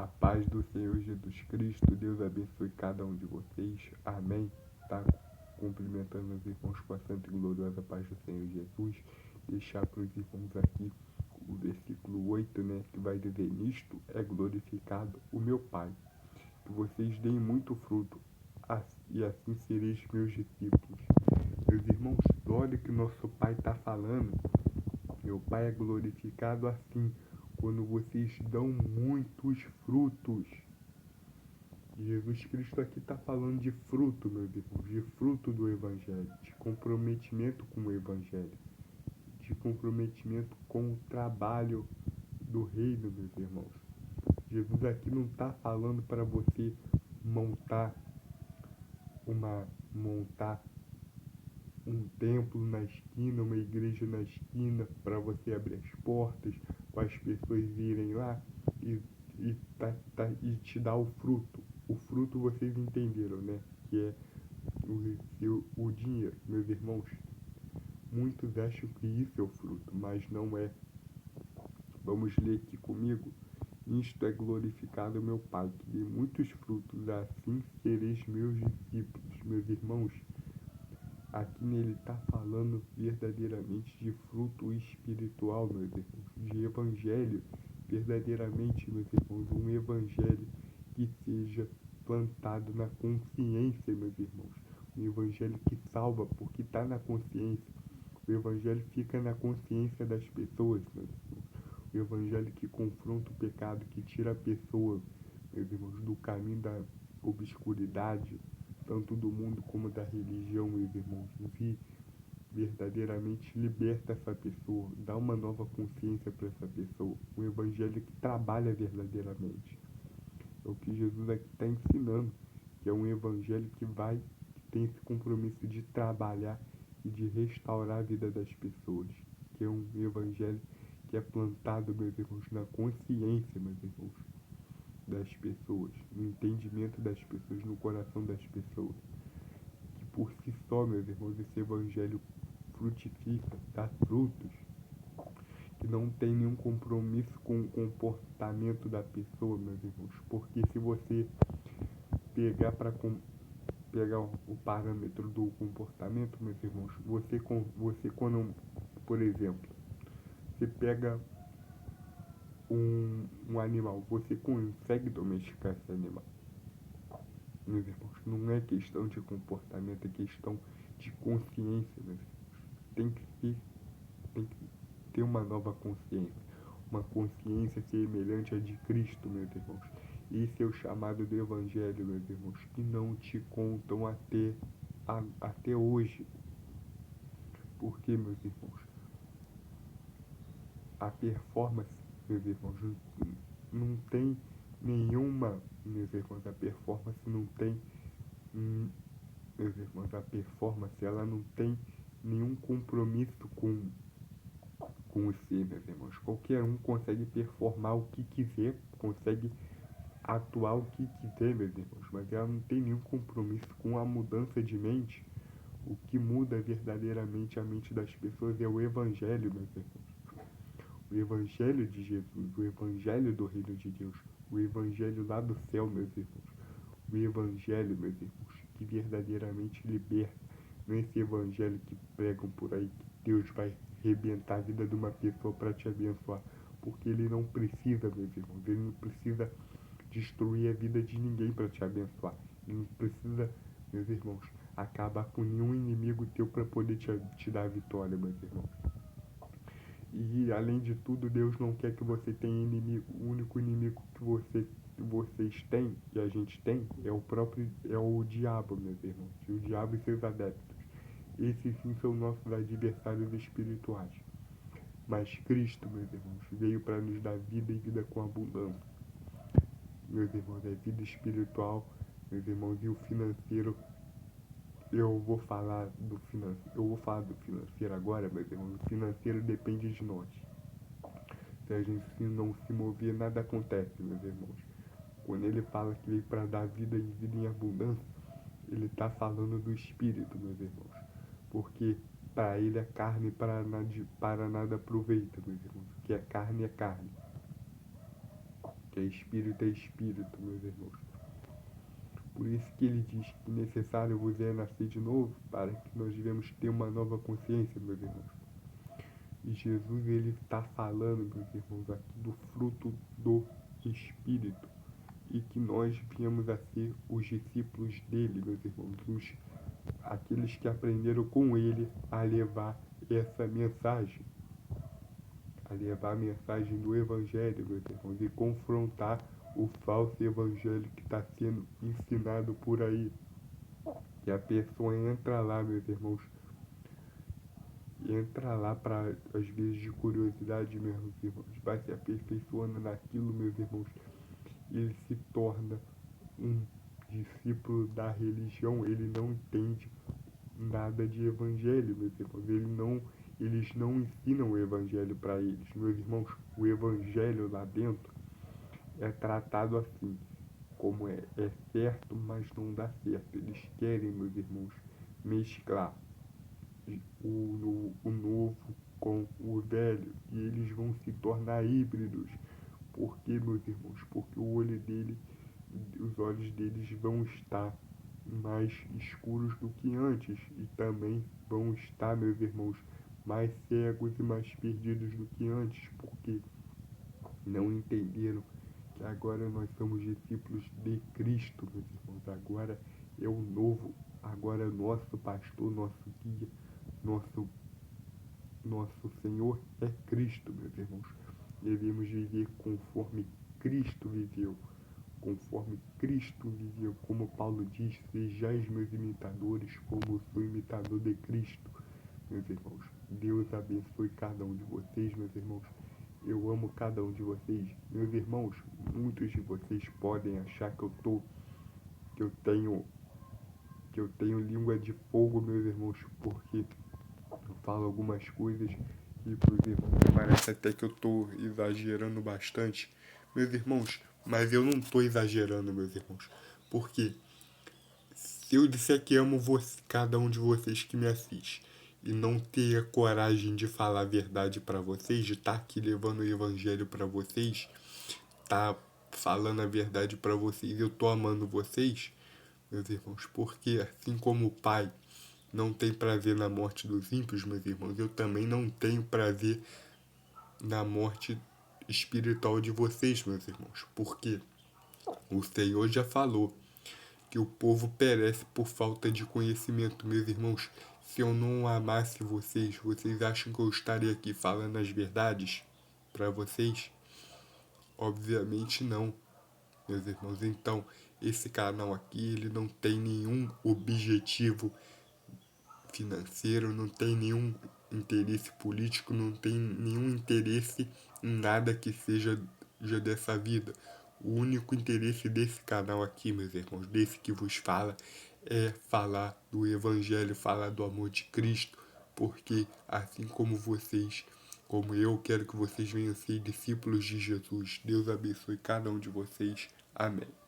A paz do Senhor Jesus Cristo, Deus abençoe cada um de vocês. Amém. Tá cumprimentando os irmãos com a santa e gloriosa paz do Senhor Jesus. Deixar para os irmãos aqui o versículo 8, né? Que vai dizer: nisto é glorificado o meu Pai, que vocês deem muito fruto, e assim sereis meus discípulos. Meus irmãos, olha o que nosso Pai está falando. Meu Pai é glorificado assim, quando vocês dão muitos frutos. Jesus Cristo aqui está falando de fruto, meus irmãos, de fruto do Evangelho, de comprometimento com o Evangelho, de comprometimento com o trabalho do reino, meus irmãos. Jesus aqui não está falando para você montar montar um templo na esquina, uma igreja na esquina, para você abrir as portas, para as pessoas irem lá e te dar o fruto. O fruto vocês entenderam, né? Que é o dinheiro. Meus irmãos, muitos acham que isso é o fruto, mas não é. Vamos ler aqui comigo. Nisto é glorificado meu Pai, que dê muitos frutos, assim sereis meus discípulos. Meus irmãos, aqui nele está falando verdadeiramente de fruto espiritual, meus irmãos, de evangelho, verdadeiramente, meus irmãos, um evangelho que seja plantado na consciência, meus irmãos, um evangelho que salva, porque está na consciência, o evangelho fica na consciência das pessoas, meus irmãos, o evangelho que confronta o pecado, que tira a pessoa, meus irmãos, do caminho da obscuridade, tanto do mundo como da religião, meus irmãos, e verdadeiramente liberta essa pessoa, dá uma nova consciência para essa pessoa, um evangelho que trabalha verdadeiramente. É o que Jesus aqui está ensinando, que é um evangelho que tem esse compromisso de trabalhar e de restaurar a vida das pessoas, que é um evangelho que é plantado, meus irmãos, na consciência, meus irmãos, das pessoas, no entendimento das pessoas, no coração das pessoas. Que por si só, meus irmãos, esse evangelho frutifica, dá frutos, que não tem nenhum compromisso com o comportamento da pessoa, meus irmãos. Porque se você pegar o parâmetro do comportamento, meus irmãos, você quando, por exemplo, você pega um animal, você consegue domesticar esse animal. Meus irmãos, não é questão de comportamento, é questão de consciência, meus irmãos. Tem que ter uma nova consciência, uma consciência semelhante à de Cristo, meus irmãos. Esse é o chamado do Evangelho, meus irmãos, que não te contam até hoje. Porque, meus irmãos, a performance, meus irmãos, não tem nenhuma, meus irmãos, a performance não tem, meus irmãos, a performance, ela não tem nenhum compromisso com o ser, meus irmãos. Qualquer um consegue performar o que quiser, consegue atuar o que quiser, meus irmãos, mas ela não tem nenhum compromisso com a mudança de mente. O que muda verdadeiramente a mente das pessoas é o Evangelho, meus irmãos. O Evangelho de Jesus, o Evangelho do Reino de Deus, o Evangelho lá do céu, meus irmãos. O Evangelho, meus irmãos, que verdadeiramente liberta. Não é esse Evangelho que pregam por aí, que Deus vai arrebentar a vida de uma pessoa para te abençoar. Porque Ele não precisa, meus irmãos, Ele não precisa destruir a vida de ninguém para te abençoar. Ele não precisa, meus irmãos, acabar com nenhum inimigo teu para poder te dar a vitória, meus irmãos. E além de tudo, Deus não quer que você tenha inimigo. O único inimigo que vocês têm, e a gente tem, é o diabo, meus irmãos. E o diabo e seus adeptos. Esses sim são nossos adversários espirituais. Mas Cristo, meus irmãos, veio para nos dar vida e vida com abundância. Meus irmãos, é vida espiritual, meus irmãos, e o financeiro. Eu vou falar do financeiro agora, meus irmãos. O financeiro depende de nós. Se a gente não se mover, nada acontece, meus irmãos. Quando ele fala que veio para dar vida e vida em abundância, ele está falando do Espírito, meus irmãos. Porque para ele a carne para nada aproveita, meus irmãos. O que é carne é carne. que é espírito, meus irmãos. Por isso que ele diz que necessário vos é nascer de novo, para que nós devemos ter uma nova consciência, meus irmãos. E Jesus, ele está falando, meus irmãos, aqui do fruto do Espírito. E que nós viemos a ser os discípulos dele, meus irmãos, aqueles que aprenderam com ele a levar essa mensagem, a levar a mensagem do Evangelho, meus irmãos, e confrontar o falso Evangelho que está sendo ensinado por aí. Que a pessoa entra lá, meus irmãos, entra lá para, às vezes, de curiosidade, meus irmãos, vai se aperfeiçoando naquilo, meus irmãos, ele se torna um discípulo da religião, ele não entende nada de evangelho, meus irmãos. Eles não ensinam o evangelho para eles. Meus irmãos, o evangelho lá dentro é tratado assim, como é certo, mas não dá certo. Eles querem, meus irmãos, mesclar o novo com o velho, e eles vão se tornar híbridos. Por quê, meus irmãos? Porque os olhos deles vão estar mais escuros do que antes, e também vão estar, meus irmãos, mais cegos e mais perdidos do que antes, porque não entenderam que agora nós somos discípulos de Cristo, meus irmãos. Agora é o novo, agora é nosso pastor, nosso guia, nosso Senhor é Cristo, meus irmãos. Devemos viver conforme Cristo viveu. Conforme Cristo viveu, como Paulo diz, sejais meus imitadores, como eu sou imitador de Cristo, meus irmãos. Deus abençoe cada um de vocês, meus irmãos. Eu amo cada um de vocês. Meus irmãos, muitos de vocês podem achar que eu tenho língua de fogo, meus irmãos, porque eu falo algumas coisas e para os irmãos parece até que eu estou exagerando bastante, meus irmãos, mas eu não estou exagerando, meus irmãos, porque se eu disser que amo cada um de vocês que me assiste e não ter a coragem de falar a verdade para vocês, de estar aqui levando o evangelho para vocês, tá falando a verdade para vocês, eu tô amando vocês, meus irmãos, porque assim como o Pai não tem prazer na morte dos ímpios, meus irmãos, eu também não tenho prazer na morte espiritual de vocês, meus irmãos, porque o Senhor já falou que o povo perece por falta de conhecimento, meus irmãos. Se eu não amasse vocês, vocês acham que eu estaria aqui falando as verdades para vocês? Obviamente não, meus irmãos. Então, esse canal aqui, ele não tem nenhum objetivo financeiro, não tem nenhum interesse político, não tem nenhum interesse em nada que seja dessa vida. O único interesse desse canal aqui, meus irmãos, desse que vos fala, é falar do Evangelho, falar do amor de Cristo, porque assim como vocês, como eu, quero que vocês venham ser discípulos de Jesus. Deus abençoe cada um de vocês. Amém.